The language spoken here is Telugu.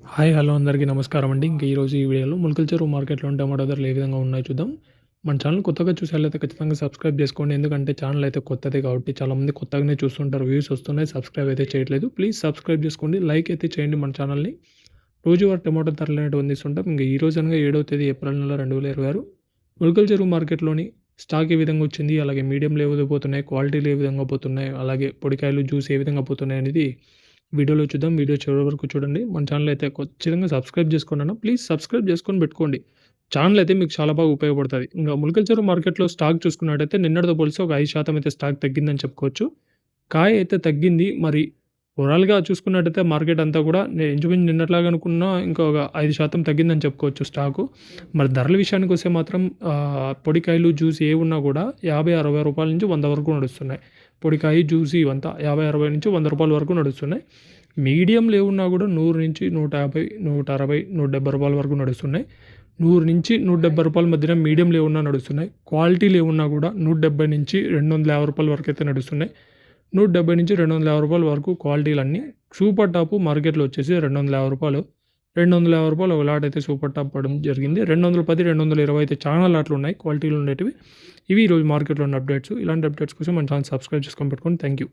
హాయ్ హలో అందరికీ నమస్కారం అండి. ఇంకా ఈరోజు ఈ వీడియోలో ములకల చెరువు మార్కెట్‌లో టమాటా ధరలు ఏ విధంగా ఉన్నాయో చూద్దాం. మన ఛానల్ కొత్తగా చూసేవాళ్ళైతే ఖచ్చితంగా సబ్స్క్రైబ్ చేసుకోండి. ఎందుకంటే ఛానల్ అయితే కొత్తదే కాబట్టి చాలామంది కొత్తగానే చూస్తుంటారు. వ్యూస్ వస్తున్నాయి. సబ్స్క్రైబ్ అయితే చేయట్లేదు. ప్లీజ్ సబ్స్క్రైబ్ చేసుకోండి. లైక్ అయితే చేయండి మన ఛానల్‌ని. రోజువారీ టమాటా ధరలు అనేటివి అందిస్తుంటాం. ఇంక ఈ రోజు అనగా 7వ తేదీ ఏప్రిల్ నెల 2026 ములకల చెరువు మార్కెట్‌లోని స్టాక్ ఏ విధంగా వచ్చింది, అలాగే మీడియంలు ఏ విధంగా పోతున్నాయి, క్వాలిటీలు ఏ విధంగా పోతున్నాయి, అలాగే పొడికాయలు, జ్యూస్ ఏ విధంగా పోతున్నాయి అనేది వీడియోలో చూద్దాం. వీడియో చివరి వరకు చూడండి. మన ఛానల్ అయితే ఖచ్చితంగా సబ్స్క్రైబ్ చేసుకున్నాను. ప్లీజ్ సబ్స్క్రైబ్ చేసుకొని పెట్టుకోండి. ఛానల్ అయితే మీకు చాలా బాగా ఉపయోగపడుతుంది. ఇంకా ములకల చెరువు మార్కెట్‌లో స్టాక్ చూసుకున్నట్టయితే నిన్నటితో పోలిసి ఒక 5% అయితే స్టాక్ తగ్గిందని చెప్పుకోవచ్చు. కాయ అయితే తగ్గింది. మరి ఓవరాల్‌గా చూసుకున్నట్టయితే మార్కెట్ అంతా కూడా ఇంచుమించు నిన్నట్లాగా అనుకున్నా ఇంకొక 5% తగ్గిందని చెప్పుకోవచ్చు స్టాకు. మరి ధరల విషయానికొస్తే మాత్రం పొడికాయలు, జ్యూస్ ఏవున్నా కూడా రూ. 50, 60 నుంచి 100 వరకు నడుస్తున్నాయి. పొడికాయ, జ్యూస్ ఇవంతా 50, 60 నుంచి రూ. 100 వరకు నడుస్తున్నాయి. మీడియంలు ఏవున్నా కూడా 100 నుంచి 150, 160, రూ. 170 వరకు నడుస్తున్నాయి. 100 నుంచి రూ. 170 మధ్యన మీడియంలు ఏవున్నా నడుస్తున్నాయి. క్వాలిటీలు ఏవున్నా కూడా 170 నుంచి రూ. 250 వరకు అయితే నడుస్తున్నాయి. 170 నుంచి రూ. 250 వరకు క్వాలిటీలన్నీ. సూపర్ టాప్ మార్కెట్‌లో వచ్చేసి రూ. 250. రూ. 250 ఒక లాట్ అయితే సూపర్ టాప్ పడడం జరిగింది. 210, 220 అయితే చాలా లాట్లు ఉన్నాయి క్వాలిటీలు ఉండేటివి. ఇవి ఈరోజు మార్కెట్‌లో ఉన్న అప్డేట్స్. ఇలాంటి అప్డేట్స్ కోసం మన ఛానల్ సబ్స్క్రైబ్ చేసుకొని పెట్టుకోండి. Thank you.